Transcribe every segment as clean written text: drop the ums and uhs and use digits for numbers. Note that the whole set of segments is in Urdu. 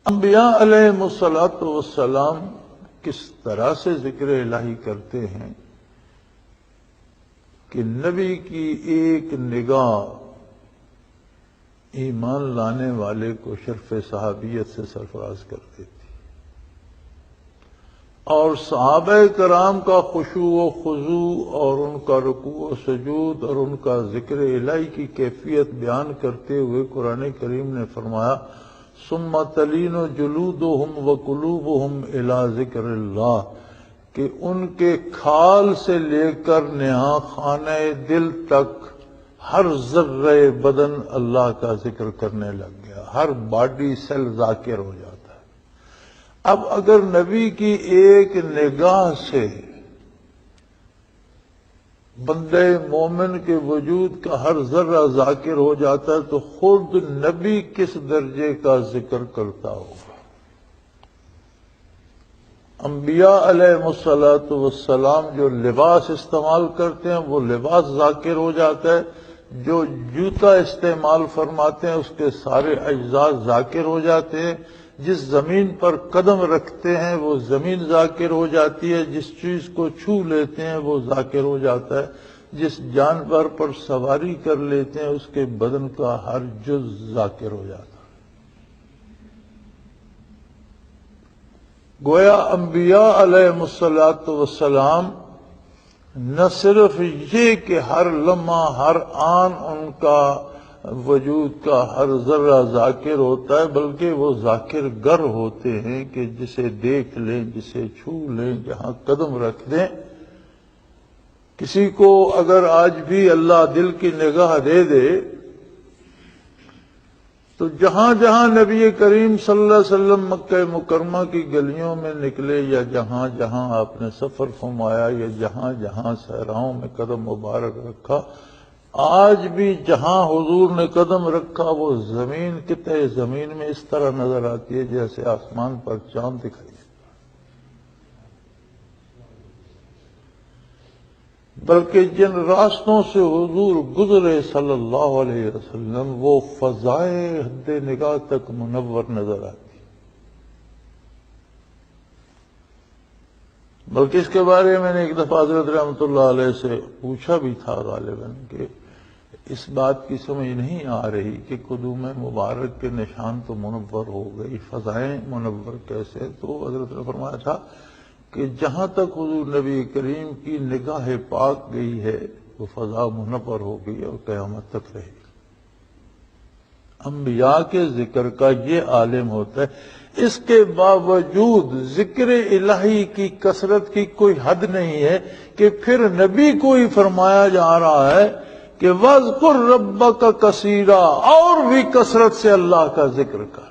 انبیاء علیہم الصلوۃ والسلام کس طرح سے ذکر الہی کرتے ہیں کہ نبی کی ایک نگاہ ایمان لانے والے کو شرف صحابیت سے سرفراز کر دیتی، اور صحابہ کرام کا خشوع و خضوع اور ان کا رکوع و سجود اور ان کا ذکر الہی کی کیفیت بیان کرتے ہوئے قرآن کریم نے فرمایا ثم تلین جلودہم وقلوبہم الی ذکر اللہ، کہ ان کے کھال سے لے کر نہا خانہ دل تک ہر ذرہ بدن اللہ کا ذکر کرنے لگ گیا، ہر باڈی سیل ذاکر ہو جاتا ہے۔ اب اگر نبی کی ایک نگاہ سے بندے مومن کے وجود کا ہر ذرہ ذاکر ہو جاتا ہے تو خود نبی کس درجے کا ذکر کرتا ہوگا۔ انبیاء علیہ الصلوۃ والسلام جو لباس استعمال کرتے ہیں وہ لباس ذاکر ہو جاتا ہے، جو جوتا استعمال فرماتے ہیں اس کے سارے اجزاء ذاکر ہو جاتے ہیں، جس زمین پر قدم رکھتے ہیں وہ زمین ذاکر ہو جاتی ہے، جس چیز کو چھو لیتے ہیں وہ ذاکر ہو جاتا ہے، جس جانور پر سواری کر لیتے ہیں اس کے بدن کا ہر جز ذاکر ہو جاتا ہے۔ گویا انبیاء علیہ الصلوۃ والسلام نہ صرف یہ کہ ہر لمحہ ہر آن ان کا وجود کا ہر ذرہ ذاکر ہوتا ہے، بلکہ وہ ذاکر گر ہوتے ہیں کہ جسے دیکھ لیں، جسے چھو لیں، جہاں قدم رکھ دیں۔ کسی کو اگر آج بھی اللہ دل کی نگاہ دے دے تو جہاں جہاں نبی کریم صلی اللہ علیہ وسلم مکہ مکرمہ کی گلیوں میں نکلے، یا جہاں جہاں آپ نے سفر فرمایا، یا جہاں جہاں صحراؤں میں قدم مبارک رکھا، آج بھی جہاں حضور نے قدم رکھا وہ زمین قطع زمین میں اس طرح نظر آتی ہے جیسے آسمان پر چاند دکھائی دیتا۔ بلکہ جن راستوں سے حضور گزرے صلی اللہ علیہ وسلم وہ فضائے حد نگاہ تک منور نظر آتی۔ بلکہ اس کے بارے میں نے ایک دفعہ حضرت رحمۃ اللہ علیہ سے پوچھا بھی تھا غالباً کہ اس بات کی سمجھ نہیں آ رہی کہ قدوم مبارک کے نشان تو منور ہو گئی، فضائیں منور کیسے؟ تو حضرت نے فرمایا تھا کہ جہاں تک حضور نبی کریم کی نگاہ پاک گئی ہے وہ فضا منور ہو گئی اور قیامت تک رہے گی۔ انبیاء کے ذکر کا یہ عالم ہوتا ہے، اس کے باوجود ذکر الہی کی کثرت کی کوئی حد نہیں ہے کہ پھر نبی کو ہی فرمایا جا رہا ہے کہ وَاذْكُرْ رَبَّكَ كَثِيرًا، اور بھی کثرت سے اللہ کا ذکر کر۔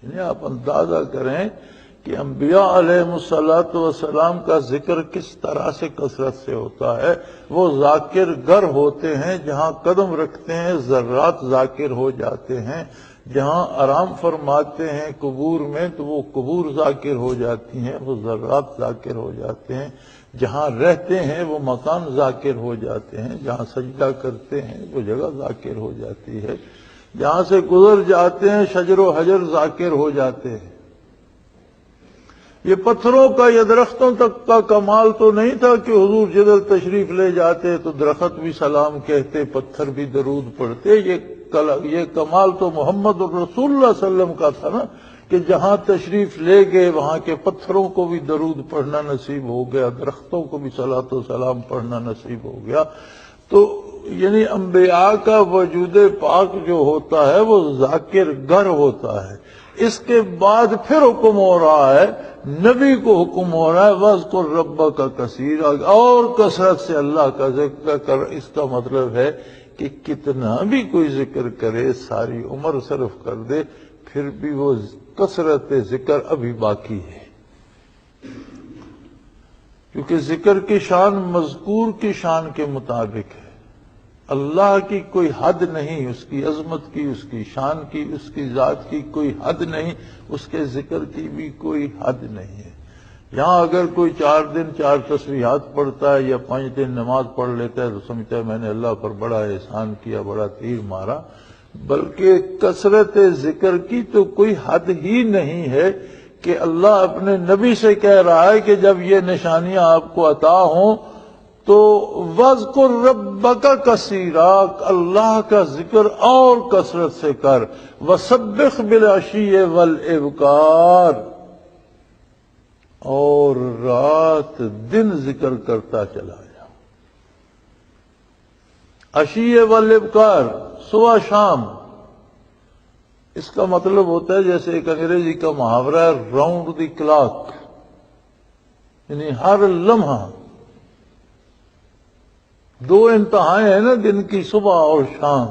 یعنی آپ اندازہ کریں کہ انبیاء علیہ الصلوۃ والسلام کا ذکر کس طرح سے کثرت سے ہوتا ہے۔ وہ ذاکر گر ہوتے ہیں، جہاں قدم رکھتے ہیں ذرات ذاکر ہو جاتے ہیں، جہاں آرام فرماتے ہیں قبور میں تو وہ قبور ذاکر ہو جاتی ہیں، وہ ذرات ذاکر ہو جاتے ہیں، جہاں رہتے ہیں وہ مکان ذاکر ہو جاتے ہیں، جہاں سجدہ کرتے ہیں وہ جگہ ذاکر ہو جاتی ہے، جہاں سے گزر جاتے ہیں شجر و حجر ذاکر ہو جاتے ہیں۔ یہ پتھروں کا یا درختوں تک کا کمال تو نہیں تھا کہ حضور جدھر تشریف لے جاتے تو درخت بھی سلام کہتے، پتھر بھی درود پڑھتے۔ یہ کمال تو محمد رسول اللہ صلی اللہ علیہ وسلم کا تھا نا کہ جہاں تشریف لے گئے وہاں کے پتھروں کو بھی درود پڑھنا نصیب ہو گیا، درختوں کو بھی صلاۃ و سلام پڑھنا نصیب ہو گیا۔ تو یعنی انبیاء کا وجود پاک جو ہوتا ہے وہ ذاکر گر ہوتا ہے۔ اس کے بعد پھر حکم ہو رہا ہے، نبی کو حکم ہو رہا ہے وَاذْكُرْ رَبَّكَ كَثِيرًا، اور کثرت سے اللہ کا ذکر کر۔ اس کا مطلب ہے کہ کتنا بھی کوئی ذکر کرے، ساری عمر صرف کر دے، پھر بھی وہ کثرت ذکر ابھی باقی ہے، کیونکہ ذکر کی شان مذکور کی شان کے مطابق ہے۔ اللہ کی کوئی حد نہیں، اس کی عظمت کی، اس کی شان کی، اس کی ذات کی کوئی حد نہیں، اس کے ذکر کی بھی کوئی حد نہیں ہے۔ یہاں اگر کوئی 4 دن 4 تسبیحات پڑھتا ہے یا 5 دن نماز پڑھ لیتا ہے تو سمجھتا ہے میں نے اللہ پر بڑا احسان کیا، بڑا تیر مارا، بلکہ کثرت ذکر کی تو کوئی حد ہی نہیں ہے کہ اللہ اپنے نبی سے کہہ رہا ہے کہ جب یہ نشانیاں آپ کو عطا ہوں تو وَاذْكُرْ رَبَّكَ كَثِيرًا، اللہ کا ذکر اور کثرت سے کر، وَسَبِّحْ بِالْعَشِيِّ وَالْإِبْكَارِ، اور رات دن ذکر کرتا چلا جا۔ عشیہ والابکار، صبح شام، اس کا مطلب ہوتا ہے جیسے ایک انگریزی کا محاورہ ہے راؤنڈ دی کلاک، یعنی ہر لمحہ۔ دو انتہائیں ہیں نا دن کی، صبح اور شام،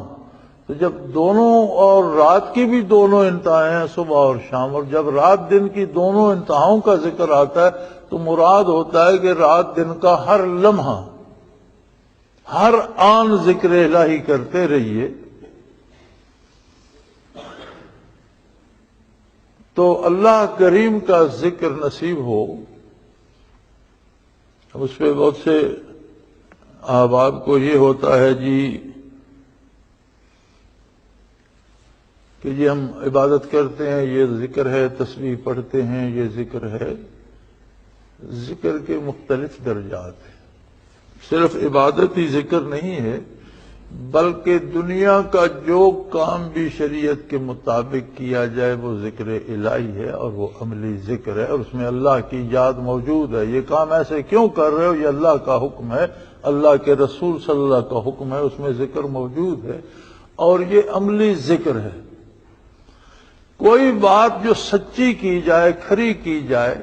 تو جب دونوں اور رات کی بھی دونوں انتہائیں ہیں صبح اور شام، اور جب رات دن کی دونوں انتہاؤں کا ذکر آتا ہے تو مراد ہوتا ہے کہ رات دن کا ہر لمحہ ہر آن ذکر الہی کرتے رہیے، تو اللہ کریم کا ذکر نصیب ہو۔ اس پہ بہت سے احباب کو یہ ہوتا ہے جی کہ جی ہم عبادت کرتے ہیں، یہ ذکر ہے، تسبیح پڑھتے ہیں، یہ ذکر ہے۔ ذکر کے مختلف درجات ہیں، صرف عبادت ہی ذکر نہیں ہے، بلکہ دنیا کا جو کام بھی شریعت کے مطابق کیا جائے وہ ذکر الہی ہے، اور وہ عملی ذکر ہے، اور اس میں اللہ کی یاد موجود ہے۔ یہ کام ایسے کیوں کر رہے ہو، یہ اللہ کا حکم ہے، اللہ کے رسول صلی اللہ کا حکم ہے، اس میں ذکر موجود ہے، اور یہ عملی ذکر ہے۔ کوئی بات جو سچی کی جائے، کھری کی جائے،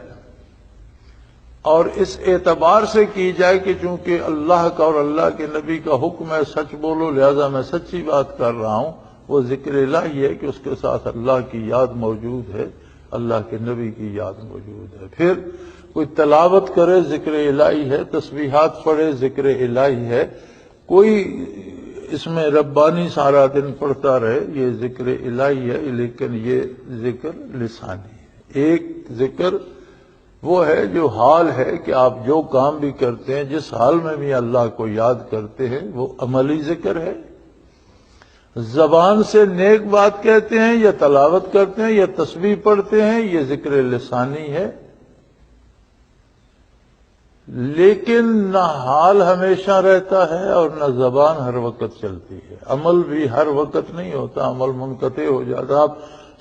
اور اس اعتبار سے کی جائے کہ چونکہ اللہ کا اور اللہ کے نبی کا حکم ہے سچ بولو، لہذا میں سچی بات کر رہا ہوں، وہ ذکر الہی ہے کہ اس کے ساتھ اللہ کی یاد موجود ہے، اللہ کے نبی کی یاد موجود ہے۔ پھر کوئی تلاوت کرے، ذکر الہی ہے، تسبیحات پڑھے، ذکر الہی ہے، کوئی اس میں ربانی سارا دن پڑھتا رہے، یہ ذکر الہی ہے، لیکن یہ ذکر لسانی ہے۔ ایک ذکر وہ ہے جو حال ہے کہ آپ جو کام بھی کرتے ہیں، جس حال میں بھی اللہ کو یاد کرتے ہیں، وہ عملی ذکر ہے۔ زبان سے نیک بات کہتے ہیں یا تلاوت کرتے ہیں یا تسبیح پڑھتے ہیں، یہ ذکر لسانی ہے۔ لیکن نہ حال ہمیشہ رہتا ہے اور نہ زبان ہر وقت چلتی ہے، عمل بھی ہر وقت نہیں ہوتا، عمل منقطع ہو جاتا۔ آپ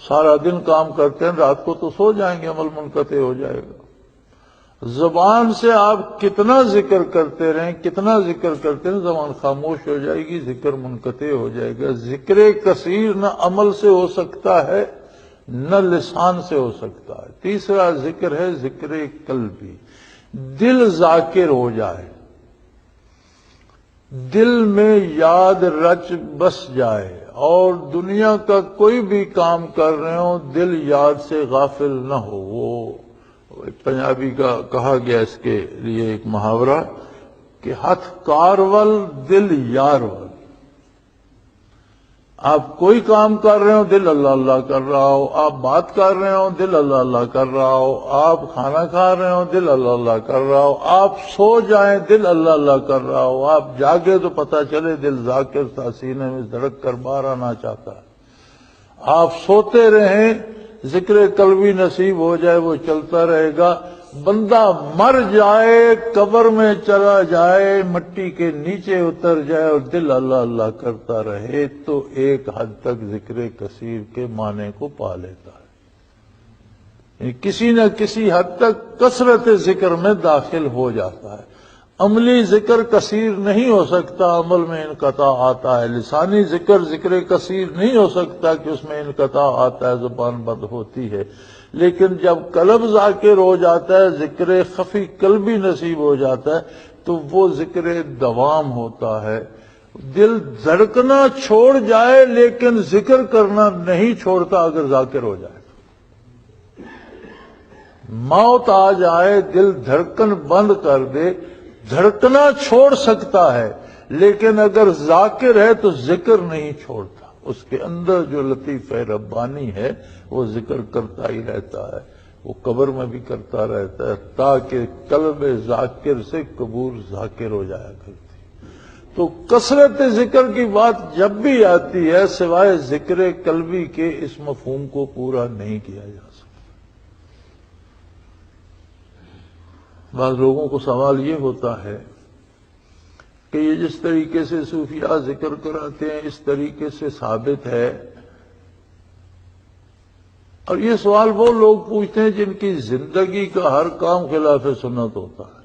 سارا دن کام کرتے ہیں، رات کو تو سو جائیں گے، عمل منقطع ہو جائے گا۔ زبان سے آپ کتنا ذکر کرتے رہیں، کتنا ذکر کرتے ہیں، زبان خاموش ہو جائے گی، ذکر منقطع ہو جائے گا۔ ذکر کثیر نہ عمل سے ہو سکتا ہے نہ لسان سے ہو سکتا ہے۔ تیسرا ذکر ہے ذکر قلبی، دل ذاکر ہو جائے، دل میں یاد رچ بس جائے، اور دنیا کا کوئی بھی کام کر رہے ہوں دل یاد سے غافل نہ ہو۔ وہ ایک پنجابی کا کہا گیا اس کے لیے ایک محاورہ کہ ہتھ کارول دل یار ول۔ آپ کوئی کام کر رہے ہو دل اللہ اللہ کر رہا ہو، آپ بات کر رہے ہو دل اللہ اللہ کر رہا ہو، آپ کھانا کھا رہے ہو دل اللہ اللہ کر رہا ہو، آپ سو جائیں دل اللہ اللہ کر رہا ہو، آپ جاگے تو پتہ چلے دل ذاکر تھا، سینے میں دھڑک کر باہر آنا چاہتا ہے۔ آپ سوتے رہیں، ذکر قلبی نصیب ہو جائے، وہ چلتا رہے گا۔ بندہ مر جائے، قبر میں چلا جائے، مٹی کے نیچے اتر جائے اور دل اللہ اللہ کرتا رہے تو ایک حد تک ذکر کثیر کے معنی کو پا لیتا ہے، کسی نہ کسی حد تک کثرت ذکر میں داخل ہو جاتا ہے۔ عملی ذکر کثیر نہیں ہو سکتا، عمل میں انقطاع آتا ہے۔ لسانی ذکر ذکر کثیر نہیں ہو سکتا کہ اس میں انقطاع آتا ہے، زبان بند ہوتی ہے۔ لیکن جب قلب ذاکر ہو جاتا ہے، ذکر خفی قلبی نصیب ہو جاتا ہے، تو وہ ذکر دوام ہوتا ہے۔ دل دھڑکنا چھوڑ جائے لیکن ذکر کرنا نہیں چھوڑتا اگر ذاکر ہو جائے۔ موت آ جائے، دل دھڑکن بند کر دے، دھڑکنا چھوڑ سکتا ہے، لیکن اگر ذاکر ہے تو ذکر نہیں چھوڑتا۔ اس کے اندر جو لطیف ربانی ہے وہ ذکر کرتا ہی رہتا ہے، وہ قبر میں بھی کرتا رہتا ہے، تاکہ قلب ذاکر سے قبور ذاکر ہو جایا کرتی۔ تو کثرت ذکر کی بات جب بھی آتی ہے سوائے ذکر قلبی کے اس مفہوم کو پورا نہیں کیا جا سکتا۔ بعض لوگوں کو سوال یہ ہوتا ہے کہ یہ جس طریقے سے صوفیاء ذکر کراتے ہیں اس طریقے سے ثابت ہے؟ اور یہ سوال وہ لوگ پوچھتے ہیں جن کی زندگی کا ہر کام خلاف سنت ہوتا ہے۔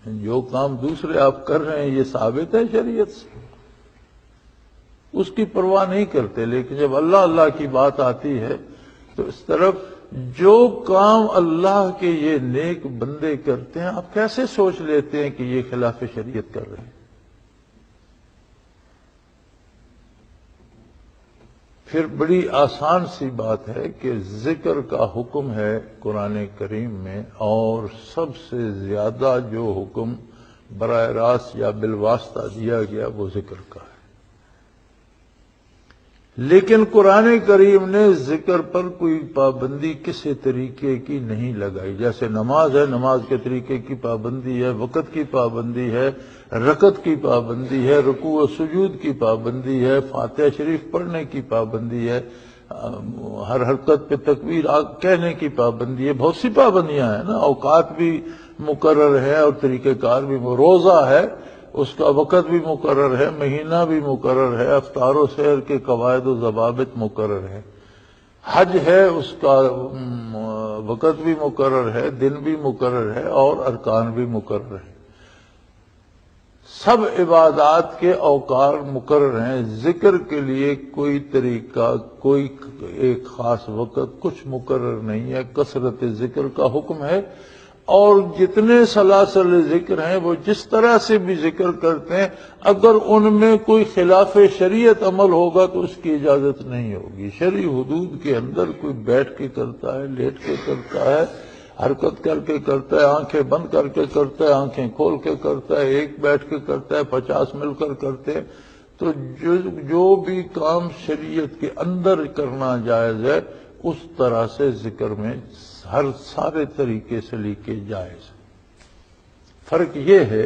جو کام دوسرے آپ کر رہے ہیں یہ ثابت ہے شریعت سے، اس کی پرواہ نہیں کرتے، لیکن جب اللہ اللہ کی بات آتی ہے تو اس طرف جو کام اللہ کے یہ نیک بندے کرتے ہیں آپ کیسے سوچ لیتے ہیں کہ یہ خلاف شریعت کر رہے ہیں؟ پھر بڑی آسان سی بات ہے کہ ذکر کا حکم ہے قرآن کریم میں، اور سب سے زیادہ جو حکم براہ راست یا بالواسطہ دیا گیا وہ ذکر کا ہے۔ لیکن قرآن کریم نے ذکر پر کوئی پابندی کسی طریقے کی نہیں لگائی۔ جیسے نماز ہے، نماز کے طریقے کی پابندی ہے، وقت کی پابندی ہے، رکعت کی پابندی ہے، رکوع و سجود کی پابندی ہے، فاتحہ شریف پڑھنے کی پابندی ہے، ہر حرکت پہ تکبیر کہنے کی پابندی ہے، بہت سی پابندیاں ہیں نا۔ اوقات بھی مقرر ہے اور طریقہ کار بھی، روزہ ہے اس کا وقت بھی مقرر ہے، مہینہ بھی مقرر ہے، افطار و سحر کے قواعد و ضوابط مقرر ہے، حج ہے اس کا وقت بھی مقرر ہے، دن بھی مقرر ہے اور ارکان بھی مقرر ہے۔ سب عبادات کے اوقات مقرر ہیں، ذکر کے لیے کوئی طریقہ، کوئی ایک خاص وقت کچھ مقرر نہیں ہے۔ کثرت ذکر کا حکم ہے، اور جتنے سلاسل ذکر ہیں وہ جس طرح سے بھی ذکر کرتے ہیں، اگر ان میں کوئی خلاف شریعت عمل ہوگا تو اس کی اجازت نہیں ہوگی۔ شرعی حدود کے اندر کوئی بیٹھ کے کرتا ہے، لیٹ کے کرتا ہے، حرکت کر کے کرتا ہے، آنکھیں بند کر کے کرتا ہے، آنکھیں کھول کے کرتا ہے، ایک بیٹھ کے کرتا ہے، 50 مل کر کرتے ہیں، تو جو بھی کام شریعت کے اندر کرنا جائز ہے اس طرح سے ذکر میں ہر سارے طریقے سے لیکے جائز۔ فرق یہ ہے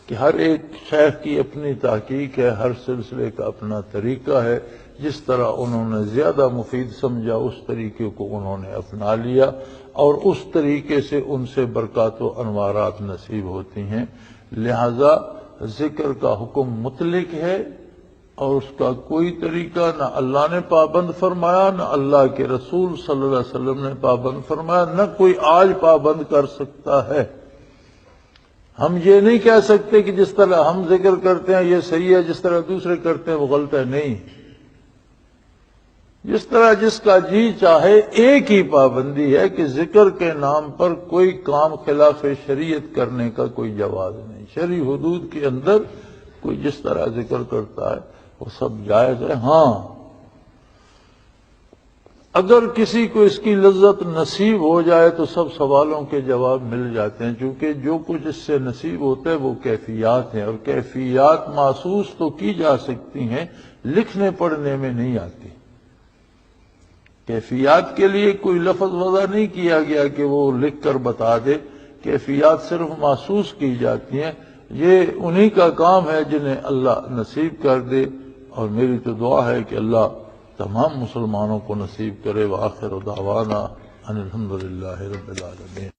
کہ ہر ایک شیخ کی اپنی تحقیق ہے، ہر سلسلے کا اپنا طریقہ ہے، جس طرح انہوں نے زیادہ مفید سمجھا اس طریقے کو انہوں نے اپنا لیا، اور اس طریقے سے ان سے برکات و انوارات نصیب ہوتی ہیں۔ لہذا ذکر کا حکم مطلق ہے، اور اس کا کوئی طریقہ نہ اللہ نے پابند فرمایا، نہ اللہ کے رسول صلی اللہ علیہ وسلم نے پابند فرمایا، نہ کوئی آج پابند کر سکتا ہے۔ ہم یہ نہیں کہہ سکتے کہ جس طرح ہم ذکر کرتے ہیں یہ صحیح ہے، جس طرح دوسرے کرتے ہیں وہ غلط ہے، نہیں۔ جس طرح جس کا جی چاہے، ایک ہی پابندی ہے کہ ذکر کے نام پر کوئی کام خلاف شریعت کرنے کا کوئی جواز نہیں۔ شرعی حدود کے اندر کوئی جس طرح ذکر کرتا ہے وہ سب جائز ہے۔ ہاں، اگر کسی کو اس کی لذت نصیب ہو جائے تو سب سوالوں کے جواب مل جاتے ہیں، چونکہ جو کچھ اس سے نصیب ہوتا ہے وہ کیفیات ہیں، اور کیفیات محسوس تو کی جا سکتی ہیں، لکھنے پڑھنے میں نہیں آتی۔ کیفیات کے لیے کوئی لفظ وضع نہیں کیا گیا کہ وہ لکھ کر بتا دے، کیفیات صرف محسوس کی جاتی ہیں۔ یہ انہی کا کام ہے جنہیں اللہ نصیب کر دے، اور میری تو دعا ہے کہ اللہ تمام مسلمانوں کو نصیب کرے۔ وآخر دعوانا ان الحمدللہ رب العالمین۔